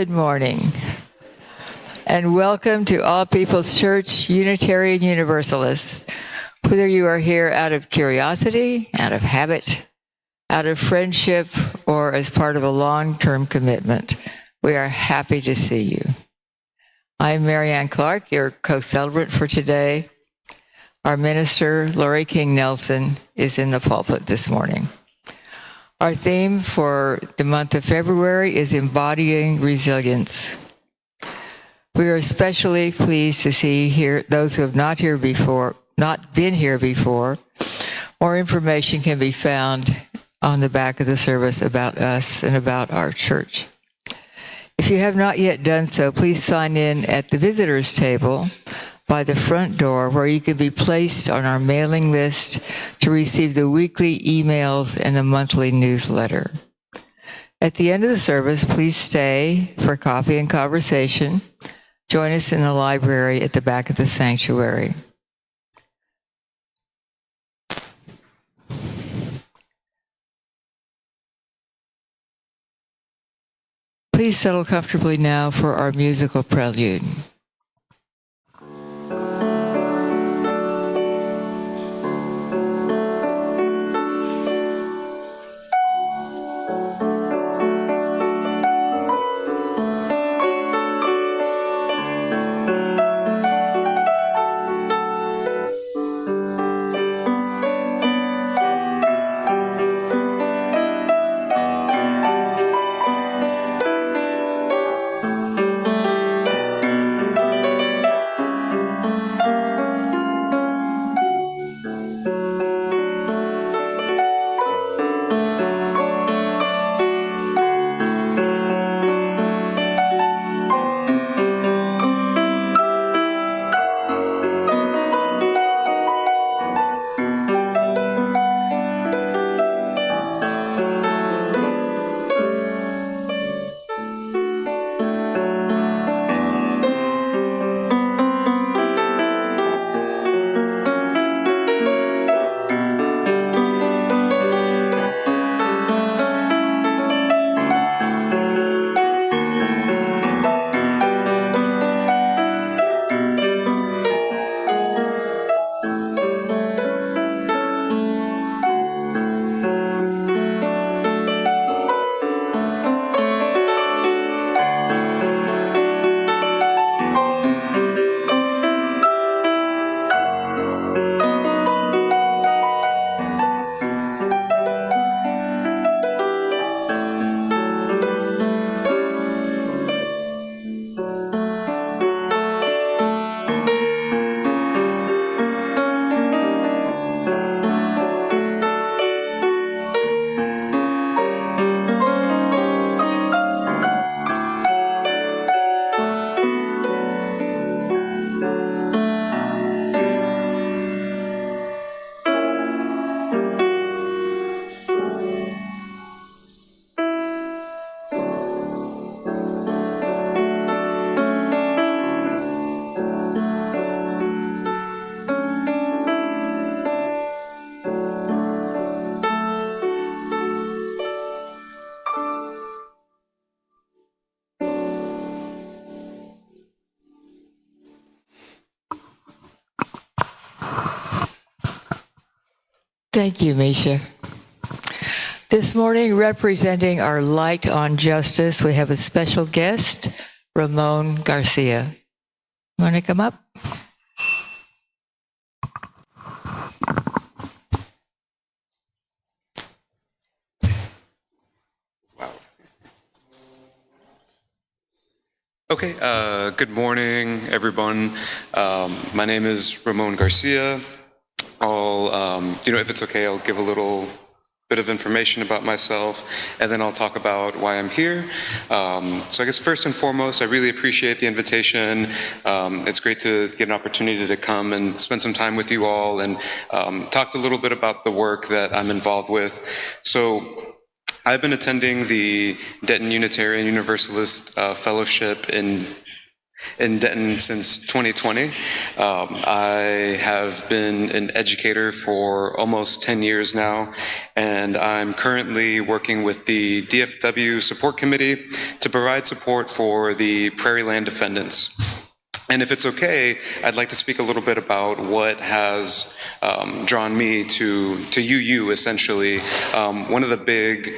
Good morning, and welcome to All People's Church, Unitarian Universalist. Whether you are here out of curiosity, out of habit, out of friendship, or as part of a long-term commitment, we are happy to see you. I'm Marianne Clark, your co-celebrant for today. Our minister, Lori King Nelson, is in the pulpit this morning. Our theme for the month of February is embodying resilience. We are especially pleased to see here those who have not been here before. More information can be found on the back of the service about us and about our church. If you have not yet done so, please sign in at the visitors table by the front door, where you can be placed on our mailing list to receive the weekly emails and the monthly newsletter. At the end of the service, please stay for coffee and conversation. Join us in the library at the back of the sanctuary. Please settle comfortably now for our musical prelude. Thank you, Misha. This morning, representing our Light on Justice, we have a special guest, Ramon Garcia. Want to come up? Okay, good morning, everyone. My name is Ramon Garcia. If it's okay, I'll give a little bit of information about myself, and then I'll talk about why I'm here. So I guess first and foremost, I really appreciate the invitation. It's great to get an opportunity to come and spend some time with you all and talk a little bit about the work that I'm involved with. So I've been attending the Denton Unitarian Universalist Fellowship in in Denton since 2020. I have been an educator for almost 10 years now, and I'm currently working with the DFW Support Committee to provide support for the Prairie Land Defendants. And if it's okay, I'd like to speak a little bit about what has drawn me to UU, essentially. One of the big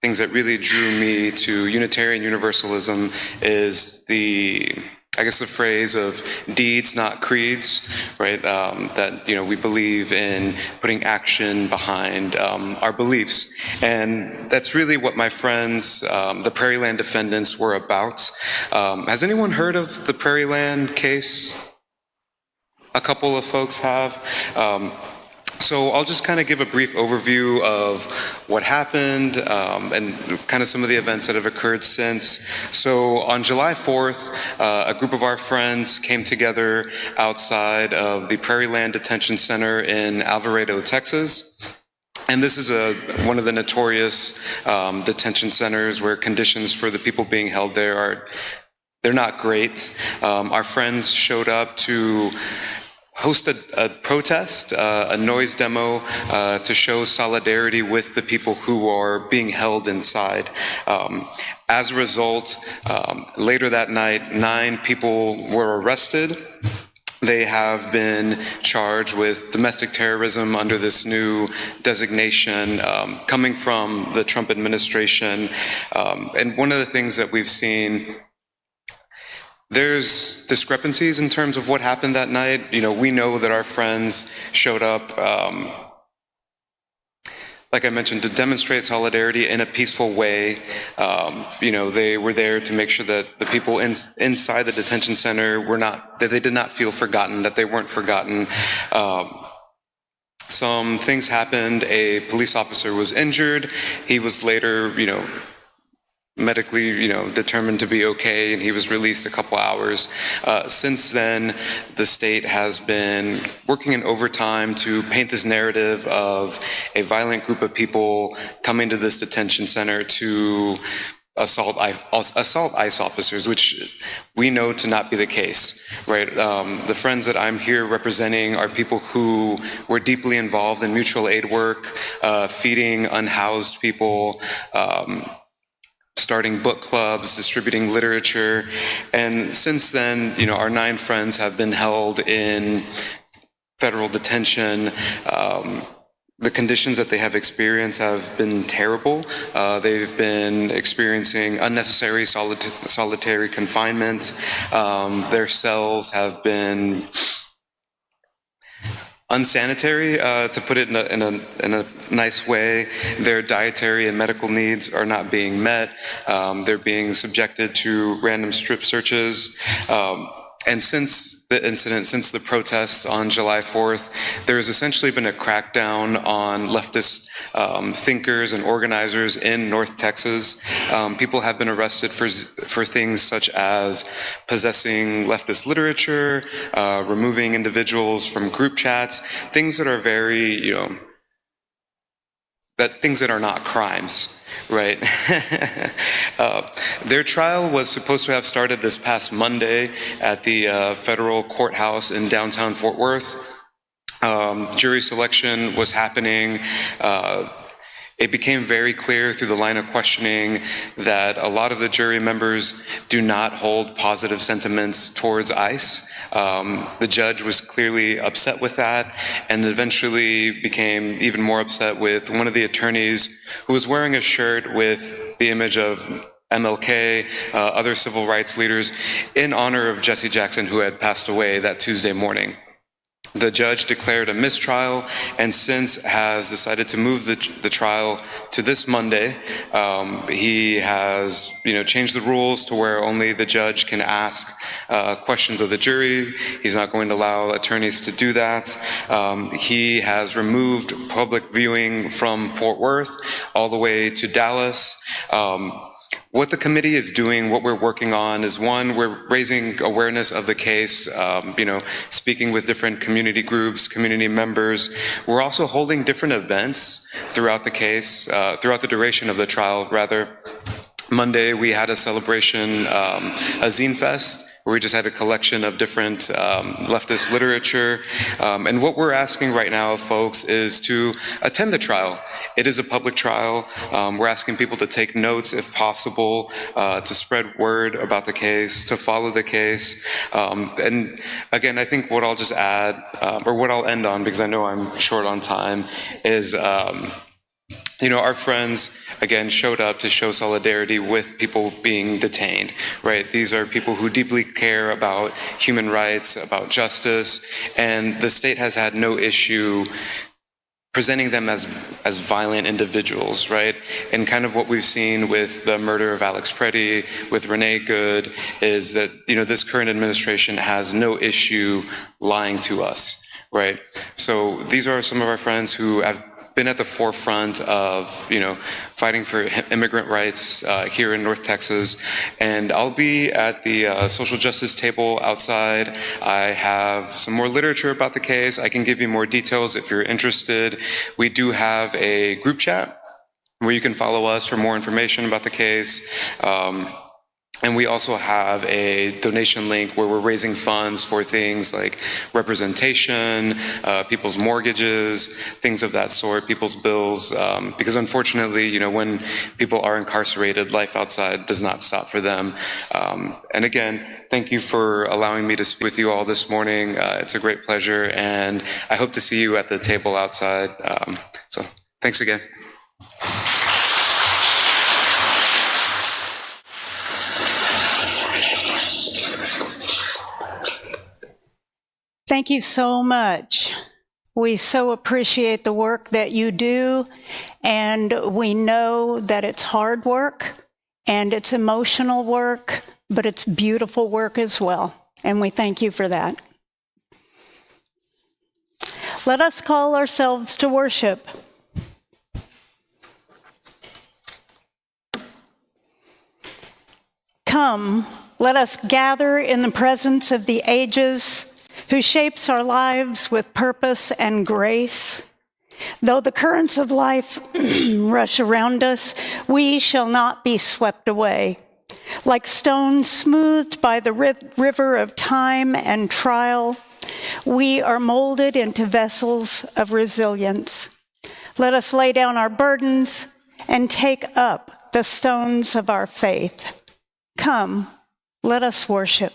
things that really drew me to Unitarian Universalism is the phrase of deeds, not creeds, right? That, we believe in putting action behind our beliefs. And that's really what my friends, the Prairie Land Defendants, were about. Has anyone heard of the Prairie Land case? A couple of folks have. So I'll just kind of give a brief overview of what happened and kind of some of the events that have occurred since. So on July 4th, a group of our friends came together outside of the Prairie Land Detention Center in Alvarado, Texas. And this is one of the notorious detention centers where conditions for the people being held there they're not great. Our friends showed up to host a protest, a noise demo to show solidarity with the people who are being held inside. As a result, later that night, 9 people were arrested. They have been charged with domestic terrorism under this new designation coming from the Trump administration. And one of the things that we've seen, there's discrepancies in terms of what happened that night. We know that our friends showed up, like I mentioned, to demonstrate solidarity in a peaceful way. They were there to make sure that the people inside the detention center that they did not feel forgotten, that they weren't forgotten. Some things happened. A police officer was injured. He was later, medically, determined to be okay, and he was released a couple hours. Since then, the state has been working in overtime to paint this narrative of a violent group of people coming to this detention center to assault ICE officers, which we know to not be the case, right? The friends that I'm here representing are people who were deeply involved in mutual aid work, feeding unhoused people, starting book clubs, distributing literature. And since then, our 9 friends have been held in federal detention. The conditions that they have experienced have been terrible. They've been experiencing unnecessary solitary confinement. Their cells have been unsanitary, to put it in a nice way. Their dietary and medical needs are not being met. They're being subjected to random strip searches. And since the incident, since the protest on July 4th, there has essentially been a crackdown on leftist thinkers and organizers in North Texas. People have been arrested for things such as possessing leftist literature, removing individuals from group chats, things that are very, things that are not crimes. Right. Their trial was supposed to have started this past Monday at the federal courthouse in downtown Fort Worth. Jury selection was happening. It became very clear through the line of questioning that a lot of the jury members do not hold positive sentiments towards ICE. The judge was clearly upset with that, and eventually became even more upset with one of the attorneys who was wearing a shirt with the image of MLK, other civil rights leaders, in honor of Jesse Jackson, who had passed away that Tuesday morning. The judge declared a mistrial and since has decided to move the trial to this Monday. He has, changed the rules to where only the judge can ask questions of the jury. He's not going to allow attorneys to do that. He has removed public viewing from Fort Worth all the way to Dallas. What the committee is doing, what we're working on is, one, we're raising awareness of the case, speaking with different community groups, community members. We're also holding different events throughout the case, throughout the duration of the trial, rather. Monday, we had a celebration, a zine fest, where we just had a collection of different leftist literature. And what we're asking right now of folks is to attend the trial. It is a public trial. We're asking people to take notes if possible, to spread word about the case, to follow the case. And again, I think what I'll just add, or what I'll end on, because I know I'm short on time, is our friends, again, showed up to show solidarity with people being detained, right? These are people who deeply care about human rights, about justice, and the state has had no issue presenting them as violent individuals, right? And kind of what we've seen with the murder of Alex Preddy, with Renee Good, is that, this current administration has no issue lying to us, right? So these are some of our friends who have been at the forefront of, fighting for immigrant rights here in North Texas. And I'll be at the social justice table outside. I have some more literature about the case. I can give you more details if you're interested. We do have a group chat where you can follow us for more information about the case. And we also have a donation link where we're raising funds for things like representation, people's mortgages, things of that sort, people's bills. Because unfortunately, when people are incarcerated, life outside does not stop for them. And again, thank you for allowing me to speak with you all this morning. It's a great pleasure, and I hope to see you at the table outside. So thanks again. Thank you so much. We so appreciate the work that you do, and we know that it's hard work and it's emotional work, but it's beautiful work as well, and we thank you for that. Let us call ourselves to worship. Come, let us gather in the presence of the ages, who shapes our lives with purpose and grace. Though the currents of life rush around us, we shall not be swept away. Like stones smoothed by the river of time and trial, we are molded into vessels of resilience. Let us lay down our burdens and take up the stones of our faith. Come, let us worship.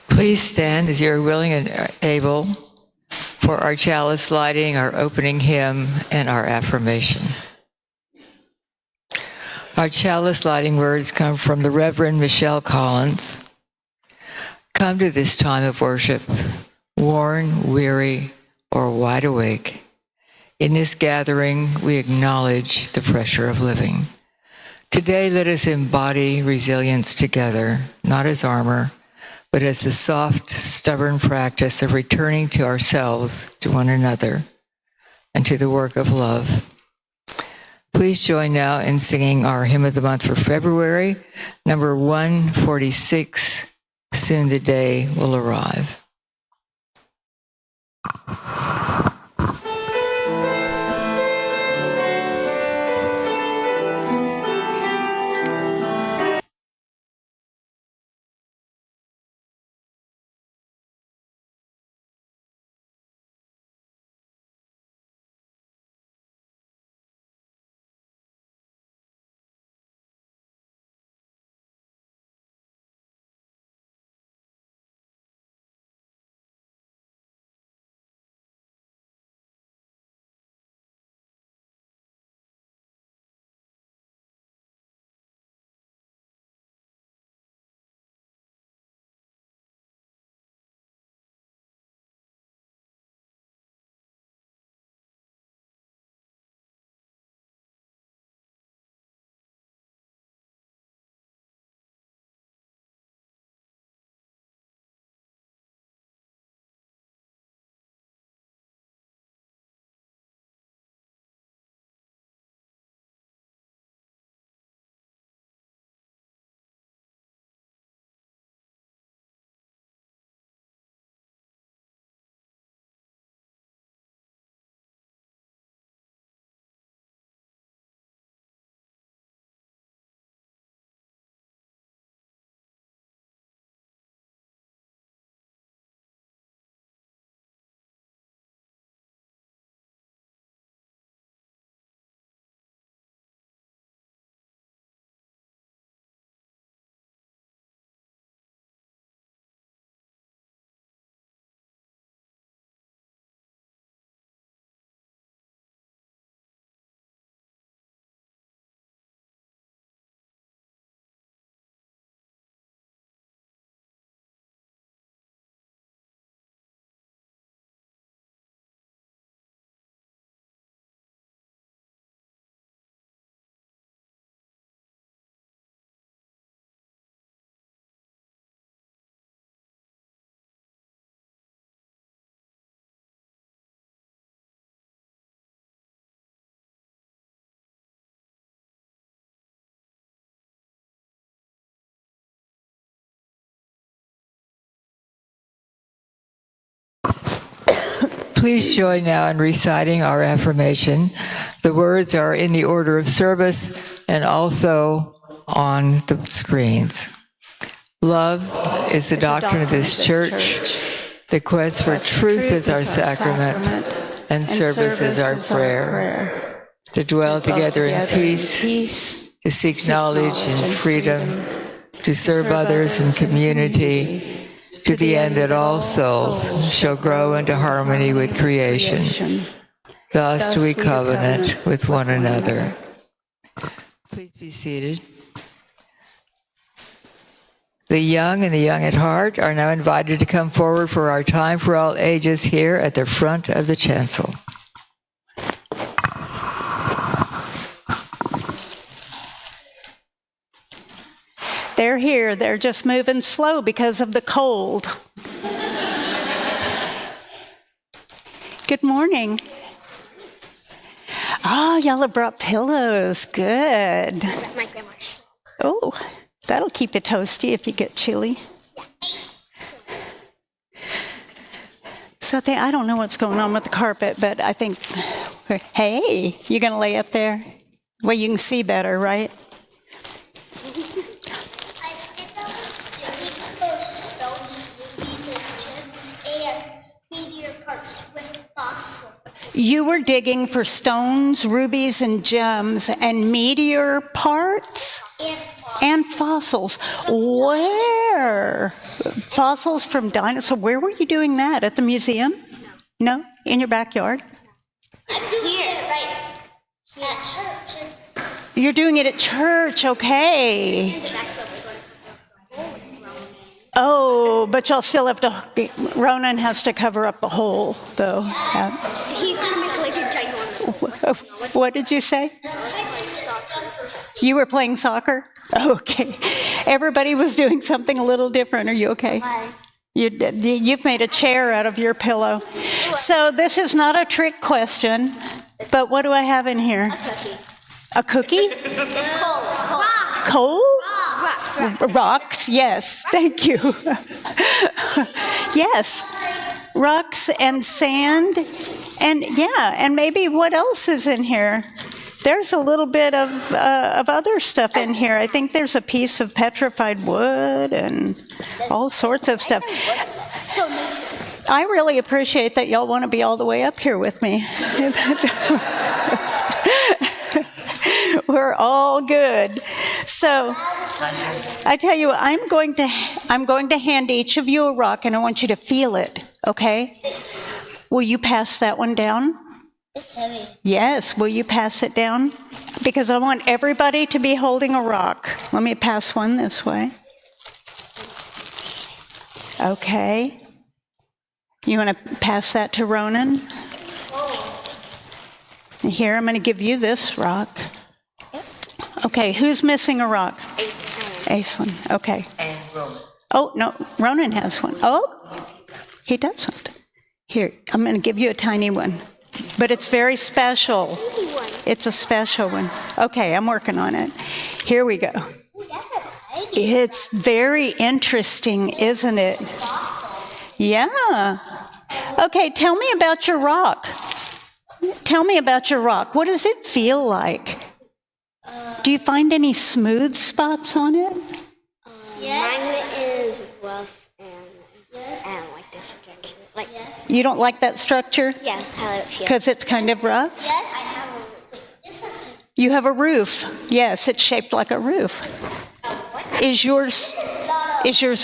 Please stand as you are willing and able for our chalice lighting, our opening hymn, and our affirmation. Our chalice lighting words come from the Reverend Michelle Collins. Come to this time of worship, worn, weary, or wide awake. In this gathering, we acknowledge the pressure of living. Today, let us embody resilience together, not as armor, but as the soft, stubborn practice of returning to ourselves, to one another, and to the work of love. Please join now in singing our Hymn of the Month for February, number 146, Soon the Day Will Arrive. Please join now in reciting our affirmation. The words are in the order of service and also on the screens. Love is the doctrine of this church. The quest for truth is our sacrament, and service is our prayer. To dwell together in peace, to seek knowledge and freedom, to serve others in community, to the end that all souls shall grow into harmony with creation. Thus do we covenant with one another. Please be seated. The young and the young at heart are now invited to come forward for our time for all ages here at the front of the chancel. They're here. They're just moving slow because of the cold. Good morning. Oh, y'all have brought pillows. Good. My grandma's. Oh, that'll keep you toasty if you get chilly. So I don't know what's going on with the carpet, but I think, hey, you going to lay up there? Well, you can see better, right? You were digging for stones, rubies, and gems, and meteor parts? And fossils. Where? Fossils from dinosaurs. Where were you doing that? At the museum? No? In your backyard? I'm doing it right at church. You're doing it at church, okay. Oh, but y'all still have to, Ronan has to cover up the hole, though. He's going to make like a ginormous. What did you say? You were playing soccer? Okay. Everybody was doing something a little different. Are you okay? You've made a chair out of your pillow. So this is not a trick question, but what do I have in here? A cookie? Coal? Rocks, yes. Thank you. Yes. Rocks and sand. And maybe what else is in here? There's a little bit of other stuff in here. I think there's a piece of petrified wood and all sorts of stuff. I really appreciate that y'all want to be all the way up here with me. We're all good. So I tell you, I'm going to hand each of you a rock, and I want you to feel it, okay? Will you pass that one down? It's heavy. Yes, will you pass it down? Because I want everybody to be holding a rock. Let me pass one this way. Okay. You want to pass that to Ronan? Here, I'm going to give you this rock. Yes. Okay, who's missing a rock? Aislinn. Okay. And Ronan. Oh, no, Ronan has one. Oh, he doesn't. Here, I'm going to give you a tiny one. But it's very special. It's a special one. Okay, I'm working on it. Here we go. It's very interesting, isn't it? Yeah. Okay, tell me about your rock. Tell me about your rock. What does it feel like? Do you find any smooth spots on it? Mine is rough and I don't like this structure. Like, You don't like that structure? yeah, how it feels. Because it's kind of rough? Yes. You have a roof. Yes, it's shaped like a roof. Is yours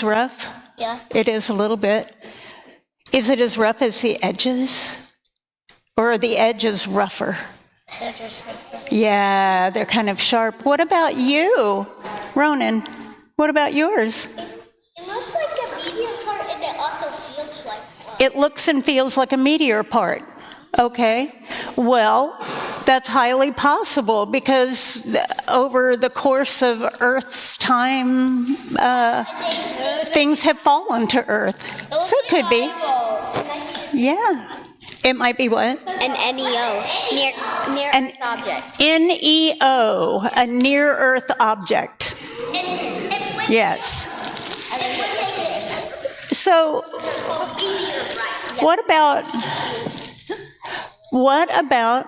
rough? Yeah. It is a little bit. Is it as rough as the edges? Or are the edges rougher? They're just Yeah, they're kind of sharp. What about you, Ronan? What about yours? It looks like a medium part and it also feels like one. It looks and feels like a meteor part. Okay. Well, that's highly possible because over the course of Earth's time, things have fallen to Earth. So it could be. Yeah. It might be what? An NEO, near An Earth object. NEO, a near-Earth object. Yes. So, what about What about,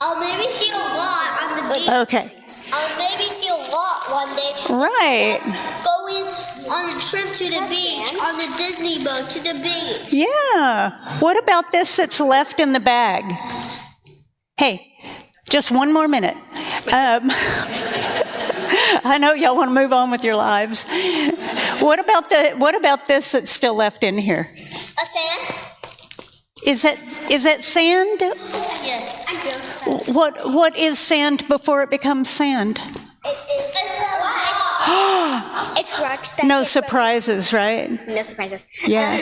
I'll maybe see a lot on the beach. okay, I'll maybe see a lot one day. right. Going on a trip to the beach, on the Disney boat to the beach. Yeah. What about this that's left in the bag? Hey, just one more minute. I know y'all want to move on with your lives. What about this that's still left in here? A sand? Is that sand? Yes, I feel sand. What is sand before it becomes sand? It's rocks that No get surprises, right? No surprises. Yeah.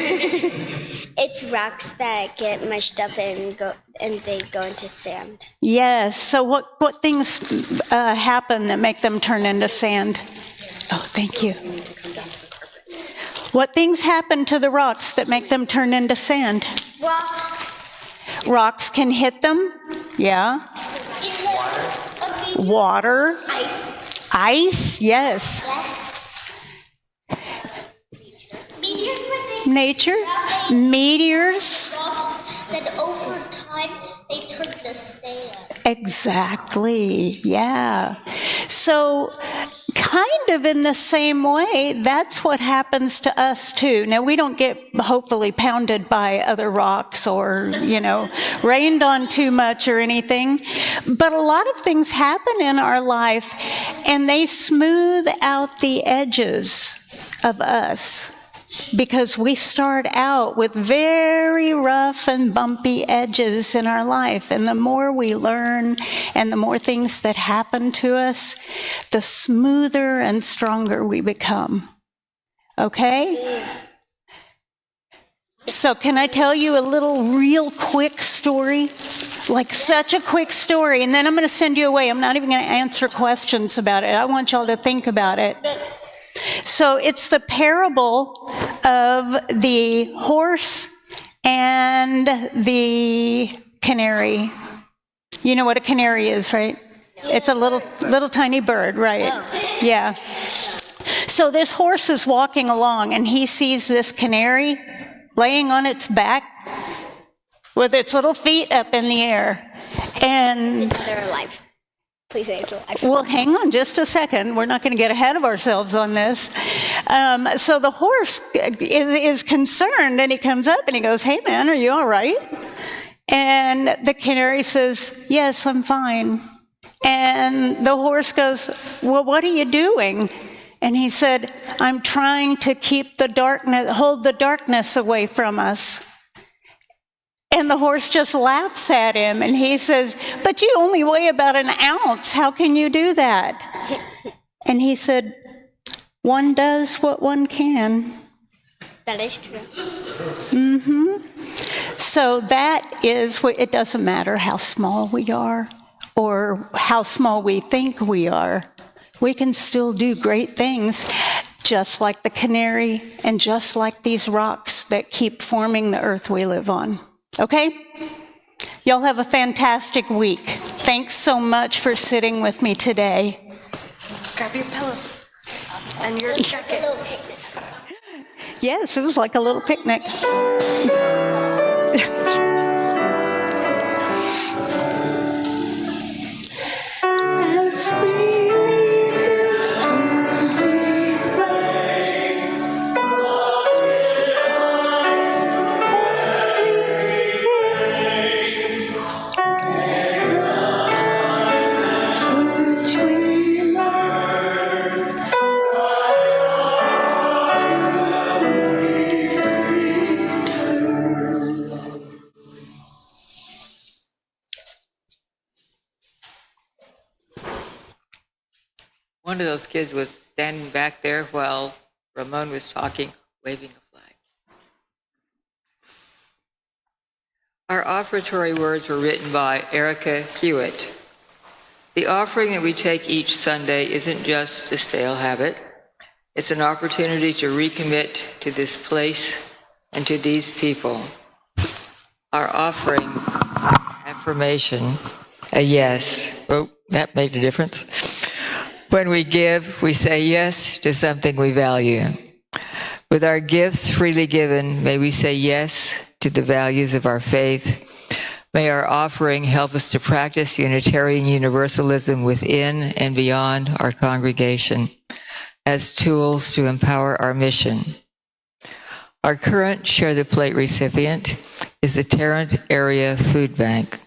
It's rocks that get mushed up and they go into sand. Yes. So what things happen that make them turn into sand? Oh, thank you. What things happen to the rocks that make them turn into sand? Rocks. Rocks can hit them. Yeah. Water. Ice. Ice. Yes. Nature. Meteors. Rocks that over time they turn to sand. Exactly. Yeah. So, kind of in the same way, that's what happens to us too. Now, we don't get hopefully pounded by other rocks or, rained on too much or anything. But a lot of things happen in our life and they smooth out the edges of us. Because we start out with very rough and bumpy edges in our life. And the more we learn and the more things that happen to us, the smoother and stronger we become. Okay? So can I tell you a little real quick story? Like such a quick story. And then I'm going to send you away. I'm not even going to answer questions about it. I want y'all to think about it. So it's the parable of the horse and the canary. You know what a canary is, right? It's a little tiny bird, right? Yeah. So this horse is walking along and he sees this canary laying on its back with its little feet up in the air. And They're alive. Please say it's alive. well, hang on just a second. We're not going to get ahead of ourselves on this. So the horse is concerned, and he comes up and he goes, "Hey, man, are you all right?" And the canary says, "Yes, I'm fine." And the horse goes, "Well, what are you doing?" And he said, "I'm trying to hold the darkness away from us." And the horse just laughs at him and he says, "But you only weigh about an ounce. How can you do that?" And he said, "One does what one can." That is true. Mm-hmm. So that is what, it doesn't matter how small we are or how small we think we are. We can still do great things, just like the canary and just like these rocks that keep forming the earth we live on. Okay? Y'all have a fantastic week. Thanks so much for sitting with me today. Grab your pillow and your jacket. Yes, it was like a little picnic. As we leave this lonely place, which we learn. One of those kids was standing back there while Ramon was talking, waving a flag. Our offertory words were written by Erica Hewitt. The offering that we take each Sunday isn't just a stale habit. It's an opportunity to recommit to this place and to these people. Our offering, affirmation, a yes. Oh, that made a difference. When we give, we say yes to something we value. With our gifts freely given, may we say yes to the values of our faith. May our offering help us to practice Unitarian Universalism within and beyond our congregation as tools to empower our mission. Our current Share the Plate recipient is the Tarrant Area Food Bank.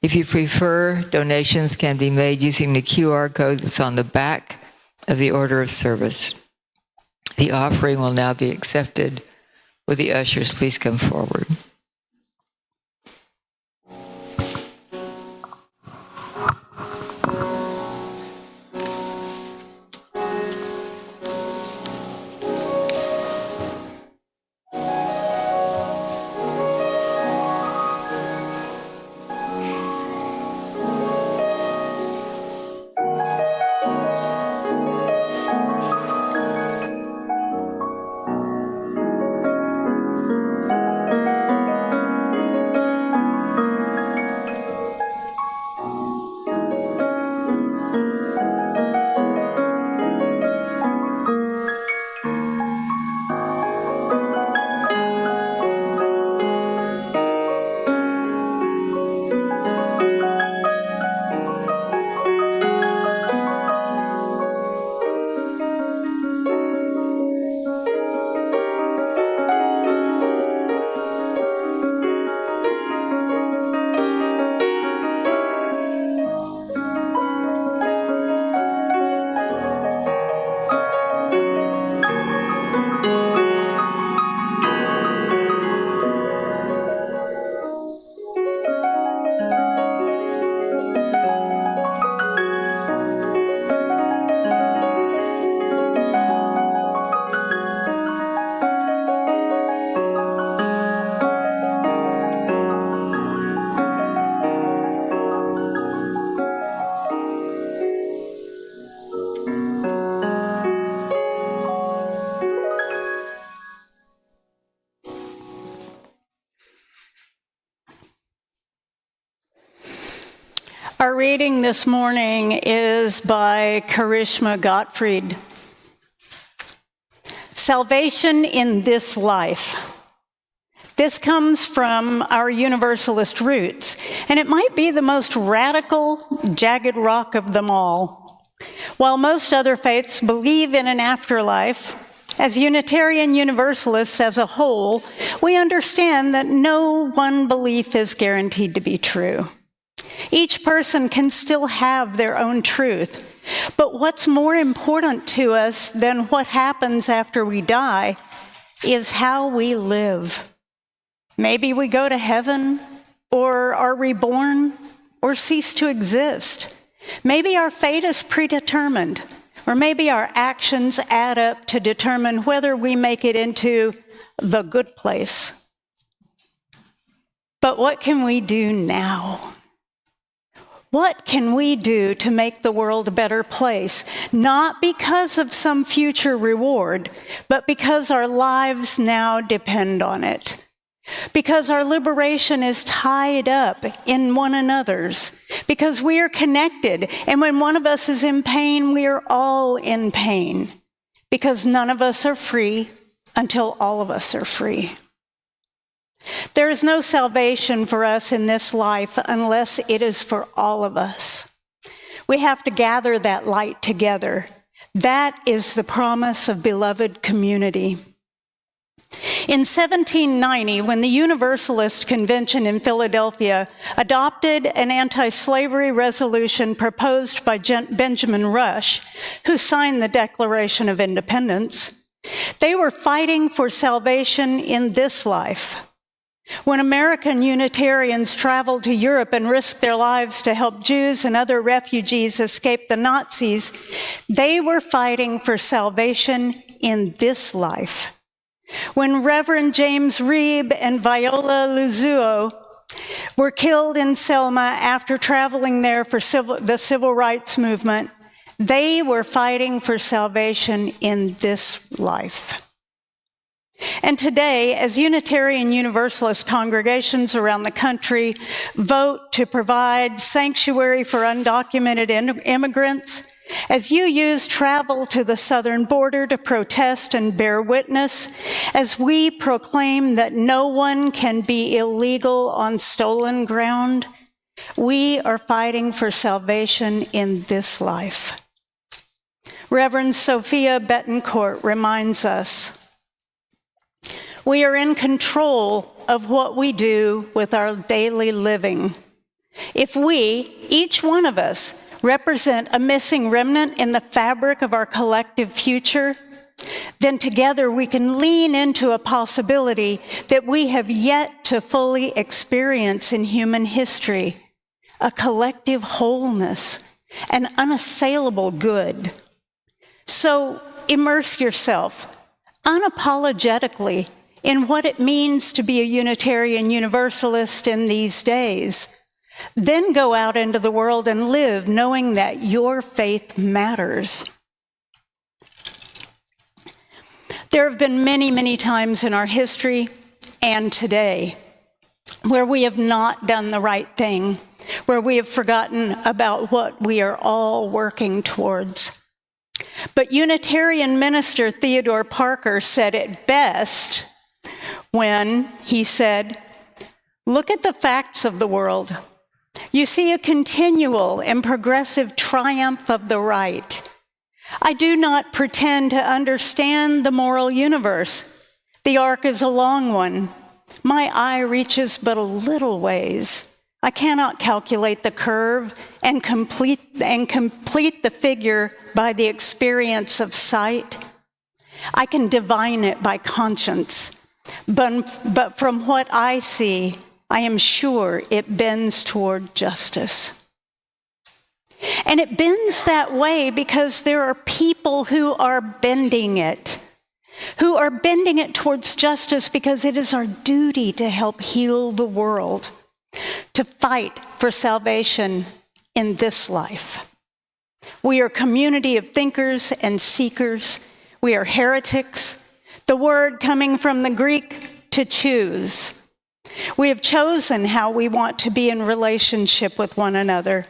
If you prefer, donations can be made using the QR code that's on the back of the order of service. The offering will now be accepted. Will the ushers please come forward? Our reading this morning is by Karishma Gottfried. Salvation in this life. This comes from our Universalist roots, and it might be the most radical, jagged rock of them all. While most other faiths believe in an afterlife, as Unitarian Universalists as a whole, we understand that no one belief is guaranteed to be true. Each person can still have their own truth, but what's more important to us than what happens after we die is how we live. Maybe we go to heaven, or are reborn, or cease to exist. Maybe our fate is predetermined, or maybe our actions add up to determine whether we make it into the good place. But what can we do now? What can we do to make the world a better place? Not because of some future reward, but because our lives now depend on it. Because our liberation is tied up in one another's. Because we are connected, and when one of us is in pain, we are all in pain. Because none of us are free until all of us are free. There is no salvation for us in this life unless it is for all of us. We have to gather that light together. That is the promise of beloved community. In 1790, when the Universalist Convention in Philadelphia adopted an anti-slavery resolution proposed by Benjamin Rush, who signed the Declaration of Independence, they were fighting for salvation in this life. When American Unitarians traveled to Europe and risked their lives to help Jews and other refugees escape the Nazis, they were fighting for salvation in this life. When Reverend James Reeb and Viola Luzuo were killed in Selma after traveling there for the civil rights movement, they were fighting for salvation in this life. And today, as Unitarian Universalist congregations around the country vote to provide sanctuary for undocumented immigrants, As you use travel to the southern border to protest and bear witness, as we proclaim that no one can be illegal on stolen ground, we are fighting for salvation in this life. Reverend Sophia Betancourt reminds us, we are in control of what we do with our daily living. If we, each one of us, represent a missing remnant in the fabric of our collective future, then together we can lean into a possibility that we have yet to fully experience in human history, a collective wholeness, an unassailable good. So immerse yourself unapologetically in what it means to be a Unitarian Universalist in these days. Then go out into the world and live knowing that your faith matters. There have been many, many times in our history and today where we have not done the right thing, where we have forgotten about what we are all working towards. But Unitarian minister Theodore Parker said it best when he said, "Look at the facts of the world. You see a continual and progressive triumph of the right. I do not pretend to understand the moral universe. The arc is a long one. My eye reaches but a little ways. I cannot calculate the curve and complete the figure by the experience of sight. I can divine it by conscience, but from what I see, I am sure it bends toward justice." And it bends that way because there are people who are bending it towards justice because it is our duty to help heal the world, to fight for salvation in this life. We are a community of thinkers and seekers. We are heretics, the word coming from the Greek, to choose. We have chosen how we want to be in relationship with one another,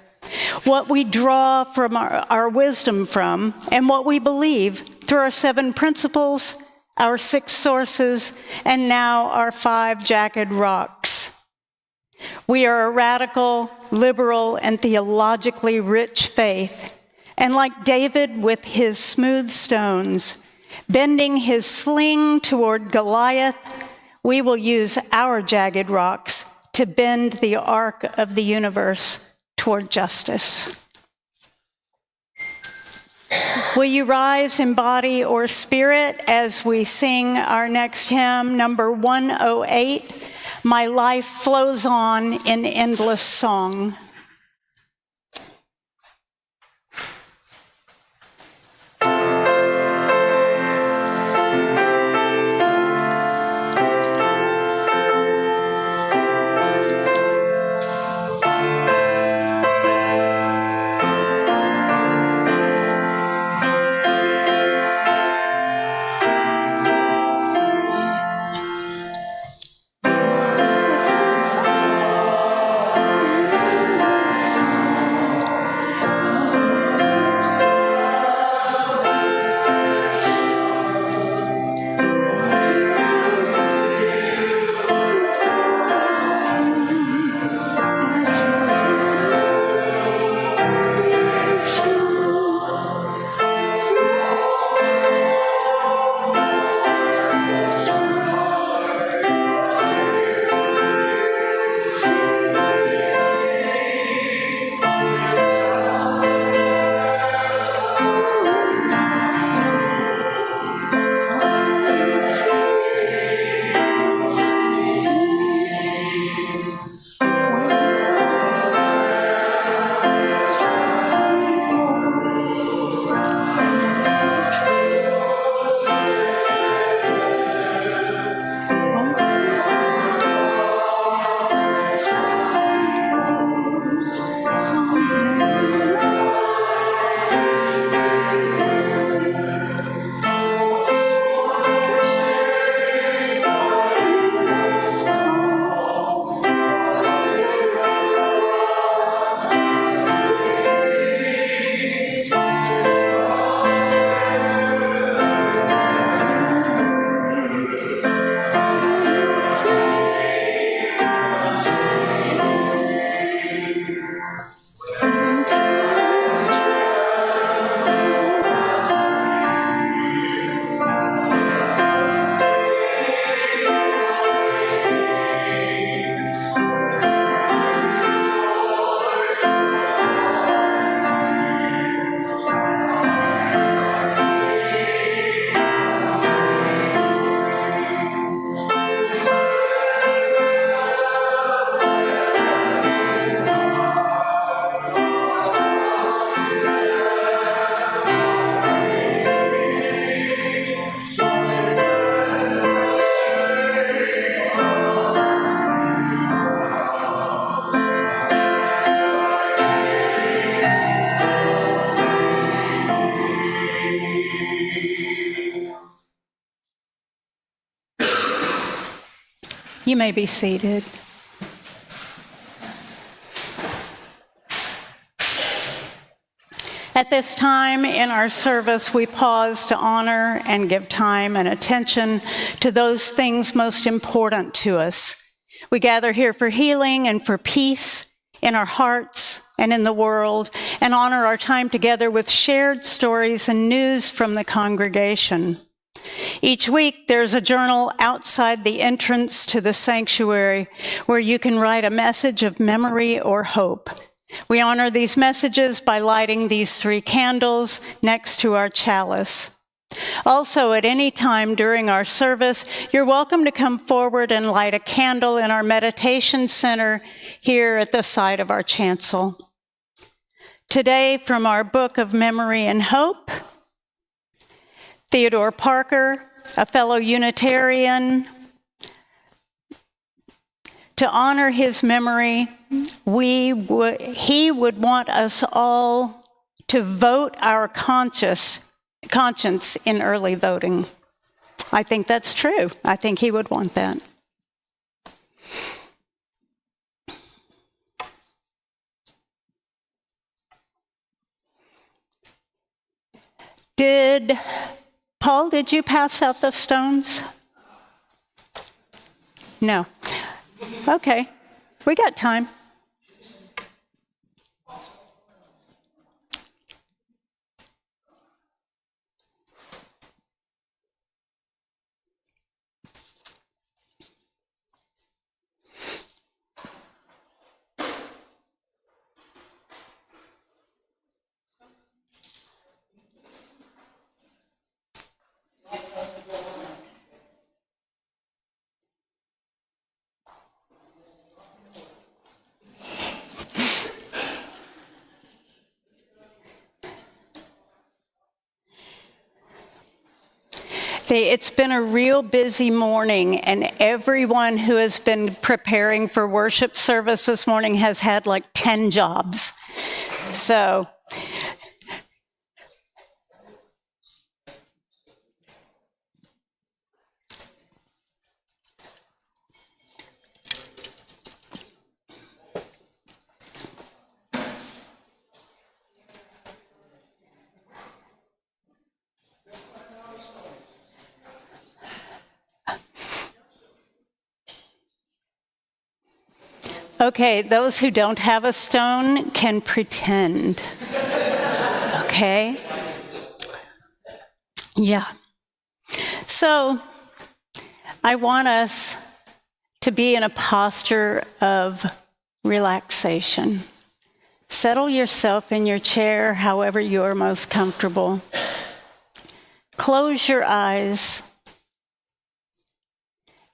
what we draw from our wisdom from, and what we believe through our 7 principles, our 6 sources, and now our 5 jagged rocks. We are a radical, liberal, and theologically rich faith, and like David with his smooth stones, bending his sling toward Goliath, we will use our jagged rocks to bend the arc of the universe toward justice. Will you rise in body or spirit as we sing our next hymn, number 108, "My Life Flows On in Endless Song." You may be seated. At this time in our service, we pause to honor and give time and attention to those things most important to us. We gather here for healing and for peace in our hearts and in the world, and honor our time together with shared stories and news from the congregation. Each week, there's a journal outside the entrance to the sanctuary where you can write a message of memory or hope. We honor these messages by lighting these 3 candles next to our chalice. Also, at any time during our service, you're welcome to come forward and light a candle in our meditation center here at the side of our chancel. Today, from our book of Memory and Hope, Theodore Parker, a fellow Unitarian. To honor his memory, he would want us all to vote our conscience in early voting. I think that's true. I think he would want that. Paul, did you pass out the stones? No. Okay, we got time. It's been a real busy morning, and everyone who has been preparing for worship service this morning has had like 10 jobs. So, okay, those who don't have a stone can pretend. Okay? Yeah. So, I want us to be in a posture of relaxation. Settle yourself in your chair however you are most comfortable. Close your eyes.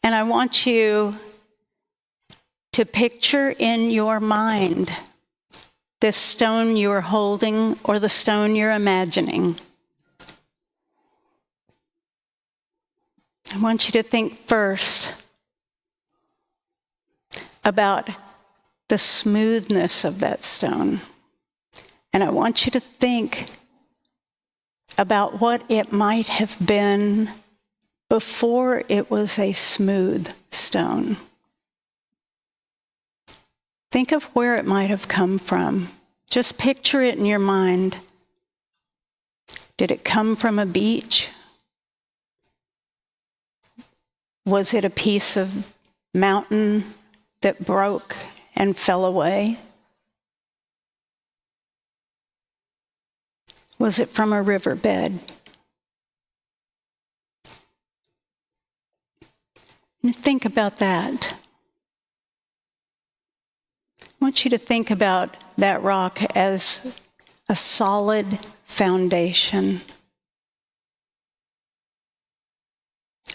And I want you to picture in your mind this stone you're holding or the stone you're imagining. I want you to think first about the smoothness of that stone. And I want you to think about what it might have been before it was a smooth stone. Think of where it might have come from. Just picture it in your mind. Did it come from a beach? Was it a piece of mountain that broke and fell away? Was it from a riverbed? And think about that. I want you to think about that rock as a solid foundation,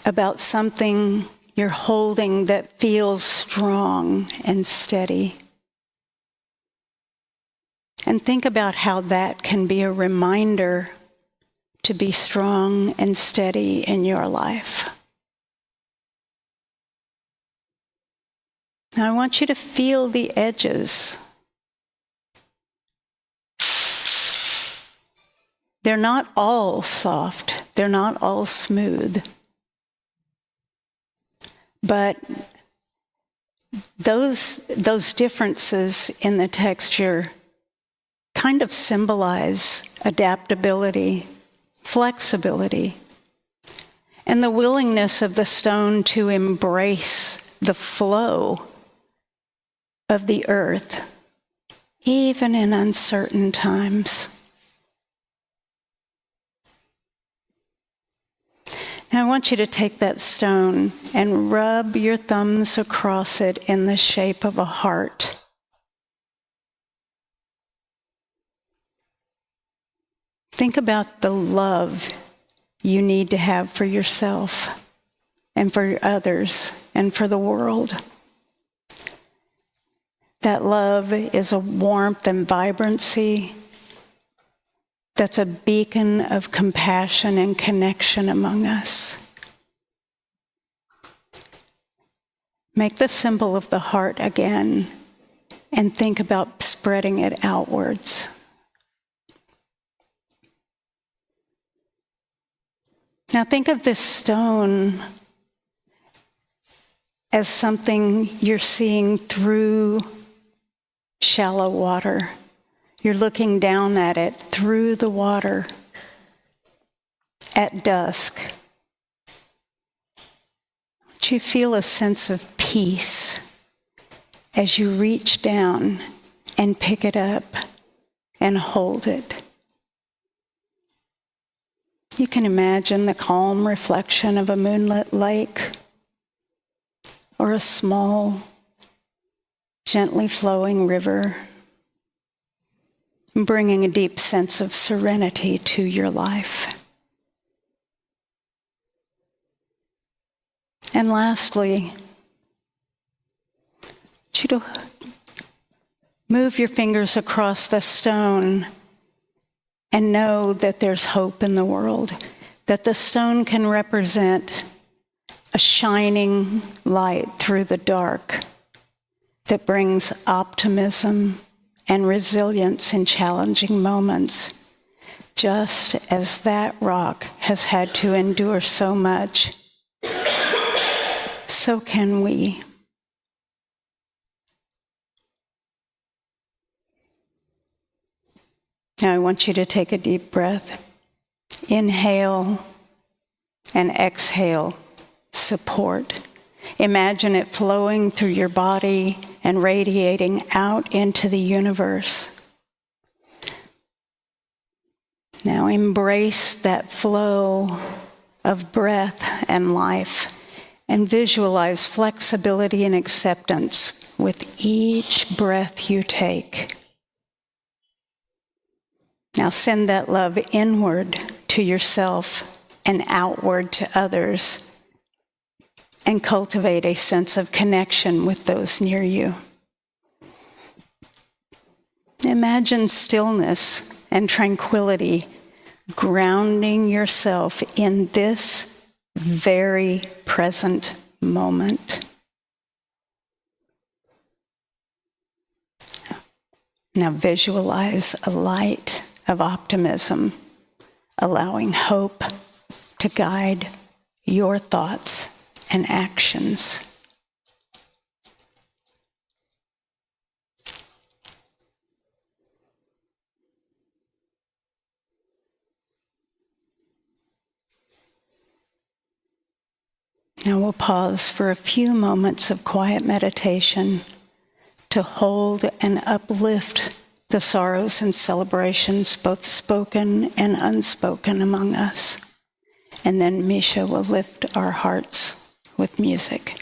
about something you're holding that feels strong and steady. And think about how that can be a reminder to be strong and steady in your life. Now I want you to feel the edges. They're not all soft. They're not all smooth. But those differences in the texture kind of symbolize adaptability, flexibility, and the willingness of the stone to embrace the flow of the earth, even in uncertain times. Now I want you to take that stone and rub your thumbs across it in the shape of a heart. Think about the love you need to have for yourself and for others and for the world. That love is a warmth and vibrancy that's a beacon of compassion and connection among us. Make the symbol of the heart again and think about spreading it outwards. Now think of this stone as something you're seeing through shallow water. You're looking down at it through the water at dusk. Do you feel a sense of peace as you reach down and pick it up and hold it? You can imagine the calm reflection of a moonlit lake or a small, gently flowing river, bringing a deep sense of serenity to your life. And lastly, I want you to move your fingers across the stone and know that there's hope in the world, that the stone can represent a shining light through the dark that brings optimism and resilience in challenging moments, just as that rock has had to endure so much. So can we. Now I want you to take a deep breath. Inhale and exhale, support. Imagine it flowing through your body and radiating out into the universe. Now embrace that flow of breath and life and visualize flexibility and acceptance with each breath you take. Now send that love inward to yourself and outward to others, and cultivate a sense of connection with those near you. Imagine stillness and tranquility grounding yourself in this very present moment. Now visualize a light of optimism, allowing hope to guide your thoughts and actions. Now we'll pause for a few moments of quiet meditation to hold and uplift the sorrows and celebrations, both spoken and unspoken, among us. And then Misha will lift our hearts with music.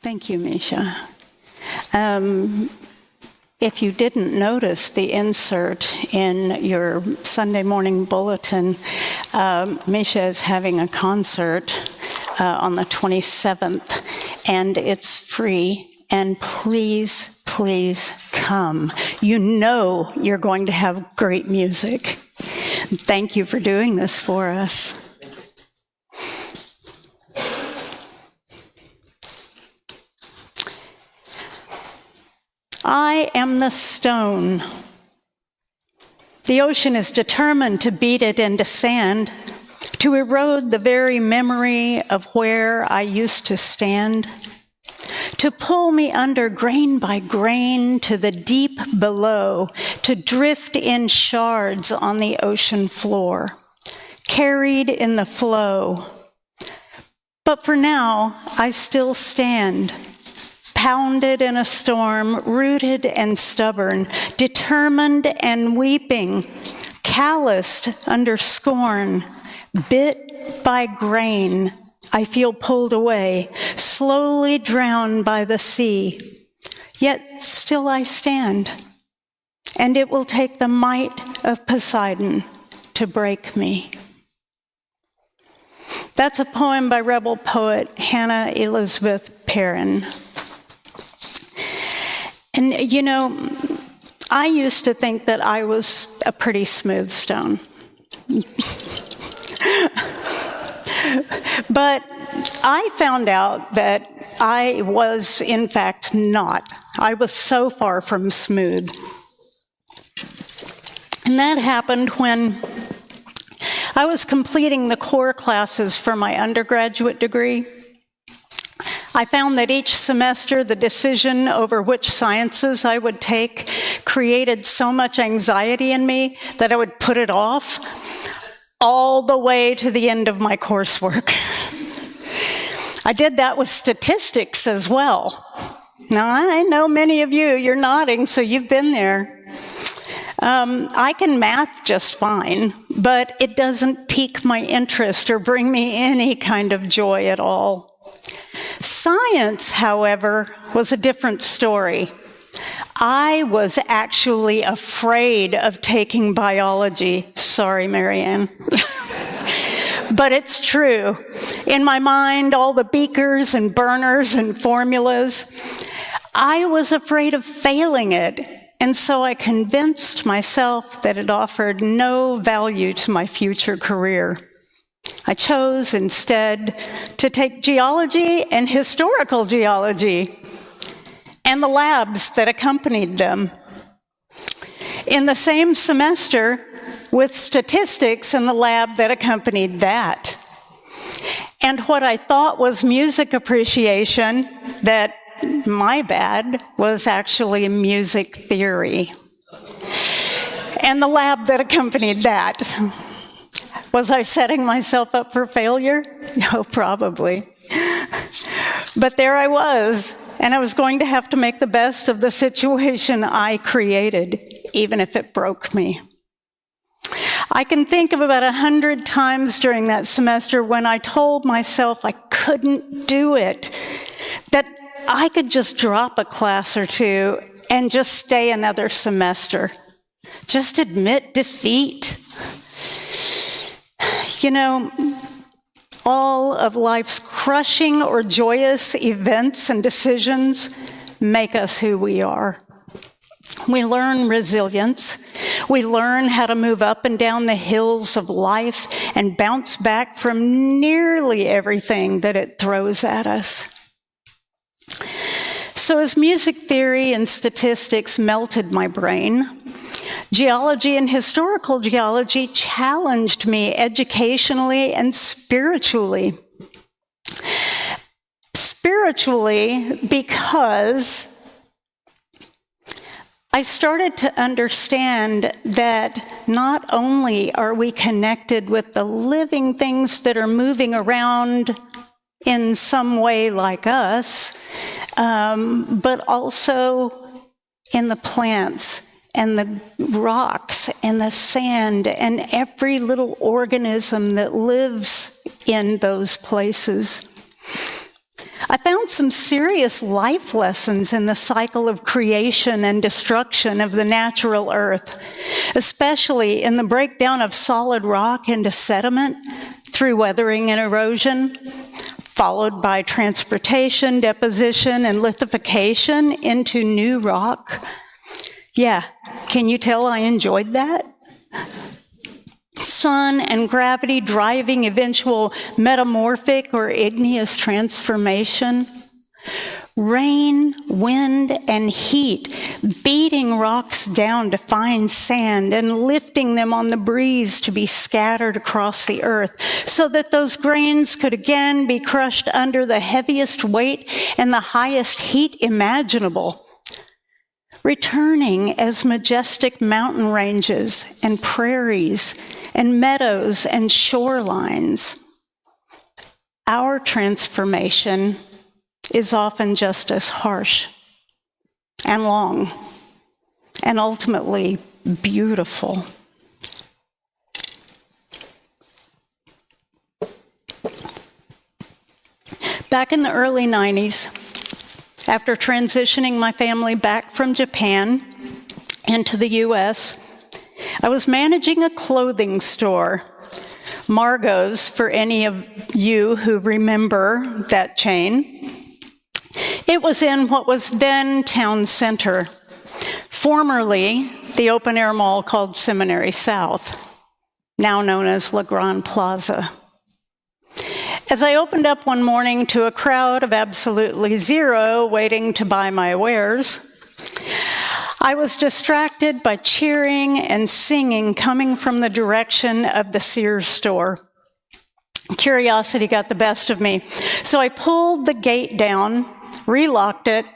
Thank you, Misha. If you didn't notice the insert in your Sunday morning bulletin, Misha is having a concert on the 27th, and it's free. And please, please come. You know you're going to have great music. Thank you for doing this for us. I am the stone. The ocean is determined to beat it into sand, to erode the very memory of where I used to stand, to pull me under grain by grain to the deep below, to drift in shards on the ocean floor, carried in the flow. But for now, I still stand, pounded in a storm, rooted and stubborn, determined and weeping, calloused under scorn, bit by grain, I feel pulled away, slowly drowned by the sea. Yet still I stand, and it will take the might of Poseidon to break me. That's a poem by rebel poet Hannah Elizabeth Perrin. And you know, I used to think that I was a pretty smooth stone. But I found out that I was, in fact, not. I was so far from smooth. And that happened when I was completing the core classes for my undergraduate degree. I found that each semester the decision over which sciences I would take created so much anxiety in me that I would put it off all the way to the end of my coursework. I did that with statistics as well. Now, I know many of you, you're nodding, so you've been there. I can math just fine, but it doesn't pique my interest or bring me any kind of joy at all. Science, however, was a different story. I was actually afraid of taking biology. Sorry, Marianne. But it's true. In my mind, all the beakers and burners and formulas, I was afraid of failing it. And so I convinced myself that it offered no value to my future career. I chose instead to take geology and historical geology and the labs that accompanied them. In the same semester, with statistics and the lab that accompanied that. And what I thought was music appreciation, that, my bad, was actually music theory. And the lab that accompanied that. Was I setting myself up for failure? No, probably. But there I was, and I was going to have to make the best of the situation I created, even if it broke me. I can think of about 100 times during that semester when I told myself I couldn't do it, that I could just drop a class or two and just stay another semester. Just admit defeat. You know, all of life's crushing or joyous events and decisions make us who we are. We learn resilience. We learn how to move up and down the hills of life and bounce back from nearly everything that it throws at us. So as music theory and statistics melted my brain, geology and historical geology challenged me educationally and spiritually. Spiritually, because I started to understand that not only are we connected with the living things that are moving around in some way like us, but also in the plants and the rocks and the sand and every little organism that lives in those places. I found some serious life lessons in the cycle of creation and destruction of the natural earth, especially in the breakdown of solid rock into sediment through weathering and erosion, followed by transportation, deposition, and lithification into new rock. Yeah, can you tell I enjoyed that? Sun and gravity driving eventual metamorphic or igneous transformation. Rain, wind, and heat beating rocks down to fine sand and lifting them on the breeze to be scattered across the earth so that those grains could again be crushed under the heaviest weight and the highest heat imaginable, returning as majestic mountain ranges and prairies and meadows and shorelines. Our transformation is often just as harsh and long and ultimately beautiful. Back in the early 90s, after transitioning my family back from Japan into the US, I was managing a clothing store, Margot's, for any of you who remember that chain. It was in what was then Town Center, formerly the open-air mall called Seminary South, now known as La Grande Plaza. As I opened up one morning to a crowd of absolutely zero waiting to buy my wares, I was distracted by cheering and singing coming from the direction of the Sears store. Curiosity got the best of me, so I pulled the gate down, relocked it,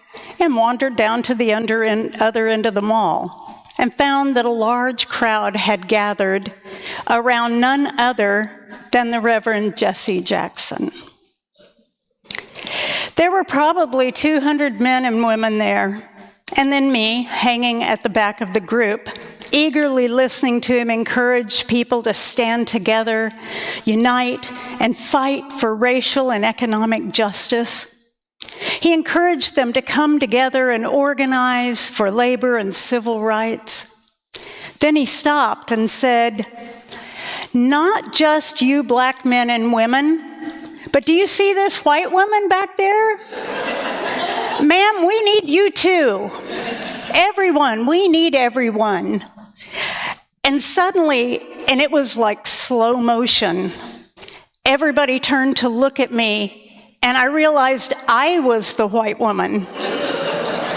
and wandered down to the other end of the mall, and found that a large crowd had gathered around none other than the Reverend Jesse Jackson. There were probably 200 men and women there, and then me, hanging at the back of the group, eagerly listening to him encourage people to stand together, unite, and fight for racial and economic justice. He encouraged them to come together and organize for labor and civil rights. Then he stopped and said, "Not just you black men and women, but do you see this white woman back there? Ma'am, we need you too. Everyone, we need everyone." And suddenly, and it was like slow motion, everybody turned to look at me, and I realized I was the white woman,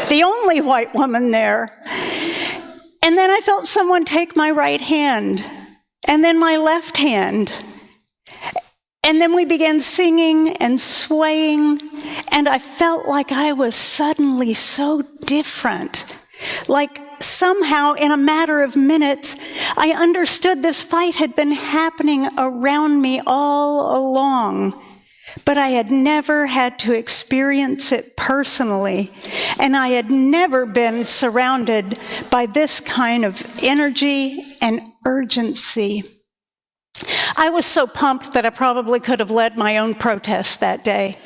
the only white woman there. And then I felt someone take my right hand, and then my left hand. And then we began singing and swaying, and I felt like I was suddenly so different. Like somehow, in a matter of minutes, I understood this fight had been happening around me all along, but I had never had to experience it personally, and I had never been surrounded by this kind of energy and urgency. I was so pumped that I probably could have led my own protest that day.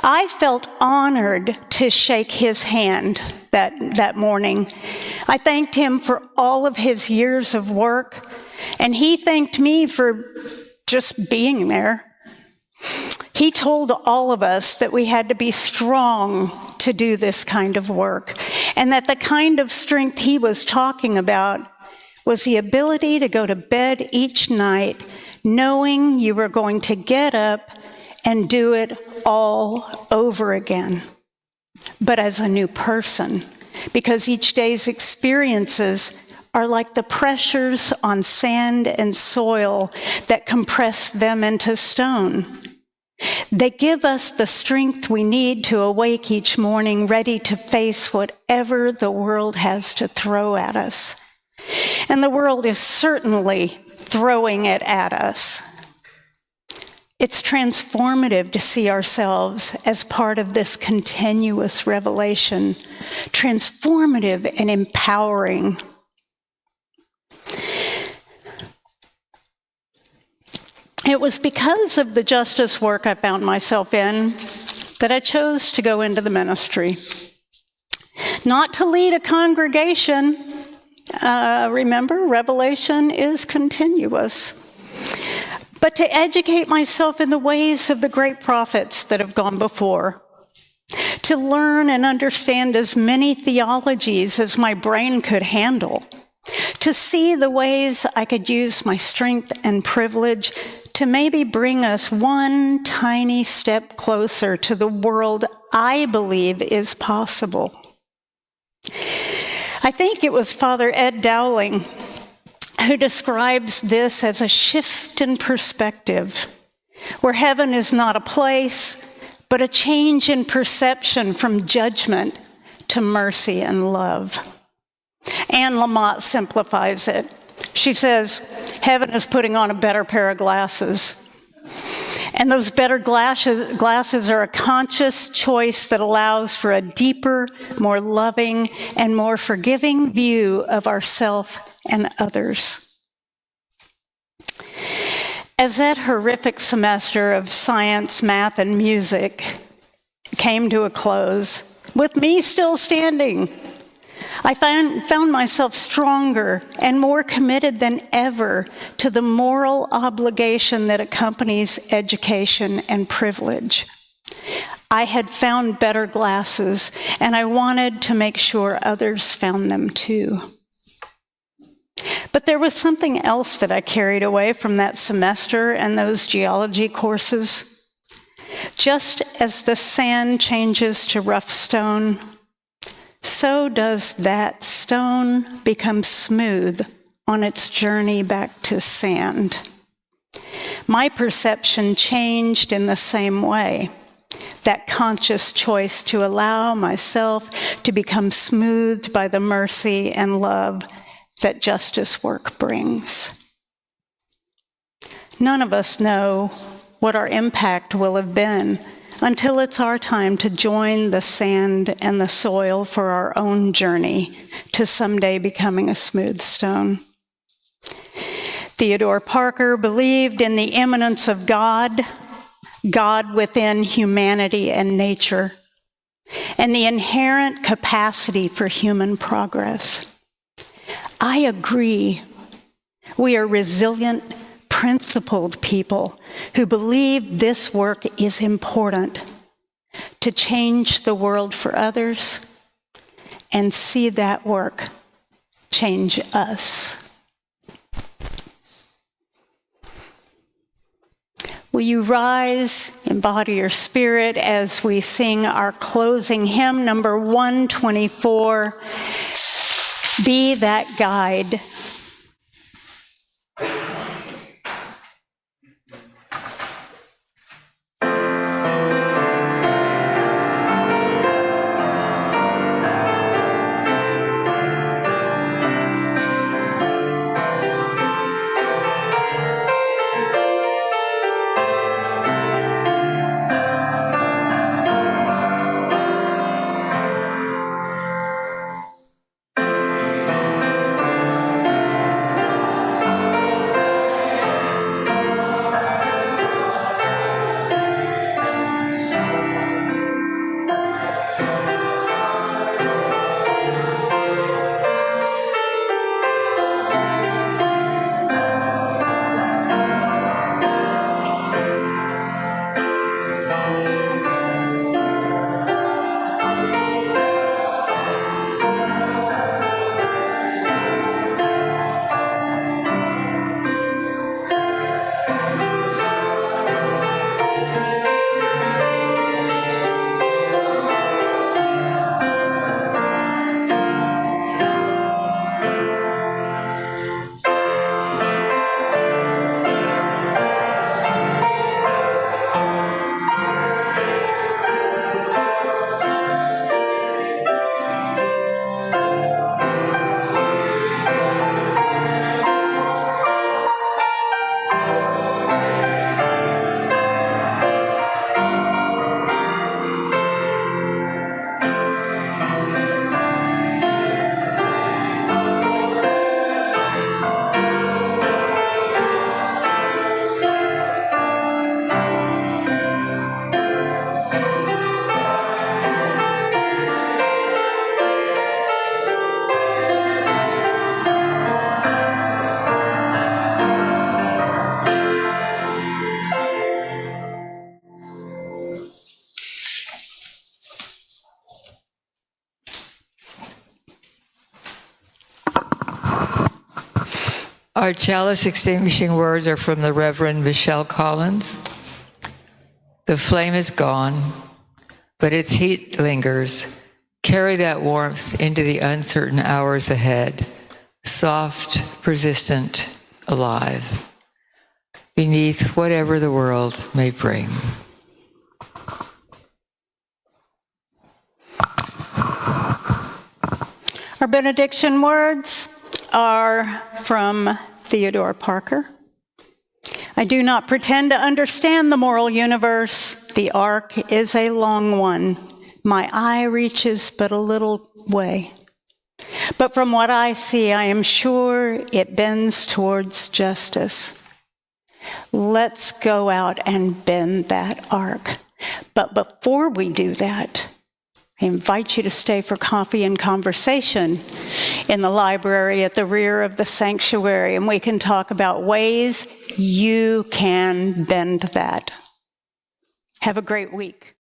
I felt honored to shake his hand that morning. I thanked him for all of his years of work, and he thanked me for just being there. He told all of us that we had to be strong to do this kind of work, and that the kind of strength he was talking about was the ability to go to bed each night knowing you were going to get up and do it all over again, but as a new person, because each day's experiences are like the pressures on sand and soil that compress them into stone. They give us the strength we need to awake each morning ready to face whatever the world has to throw at us. And the world is certainly throwing it at us. It's transformative to see ourselves as part of this continuous revelation, transformative and empowering. it was because of the justice work I found myself in that I chose to go into the ministry. Not to lead a congregation. Remember, revelation is continuous. But to educate myself in the ways of the great prophets that have gone before. To learn and understand as many theologies as my brain could handle. To see the ways I could use my strength and privilege to maybe bring us one tiny step closer to the world I believe is possible. I think it was Father Ed Dowling who describes this as a shift in perspective, where heaven is not a place, but a change in perception from judgment to mercy and love. Anne Lamott simplifies it. She says, heaven is putting on a better pair of glasses. And those better glasses are a conscious choice that allows for a deeper, more loving, and more forgiving view of ourselves and others. As that horrific semester of science, math, and music came to a close, with me still standing, I found myself stronger and more committed than ever to the moral obligation that accompanies education and privilege. I had found better glasses, and I wanted to make sure others found them too. But there was something else that I carried away from that semester and those geology courses. Just as the sand changes to rough stone, so does that stone become smooth on its journey back to sand. My perception changed in the same way. That conscious choice to allow myself to become smoothed by the mercy and love that justice work brings. None of us know what our impact will have been until it's our time to join the sand and the soil for our own journey to someday becoming a smooth stone. Theodore Parker believed in the immanence of God, God within humanity and nature, and the inherent capacity for human progress. I agree. We are resilient, principled people who believe this work is important to change the world for others and see that work change us. Will you rise, embody your spirit as we sing our closing hymn, number 124, Be That Guide. Our chalice extinguishing words are from the Reverend Michelle Collins. The flame is gone, but its heat lingers. Carry that warmth into the uncertain hours ahead, soft, persistent, alive, beneath whatever the world may bring. Our benediction words are from Theodore Parker. I do not pretend to understand the moral universe. The arc is a long one. My eye reaches but a little way. But from what I see, I am sure it bends towards justice. Let's go out and bend that arc. But before we do that, I invite you to stay for coffee and conversation in the library at the rear of the sanctuary, and we can talk about ways you can bend that. Have a great week.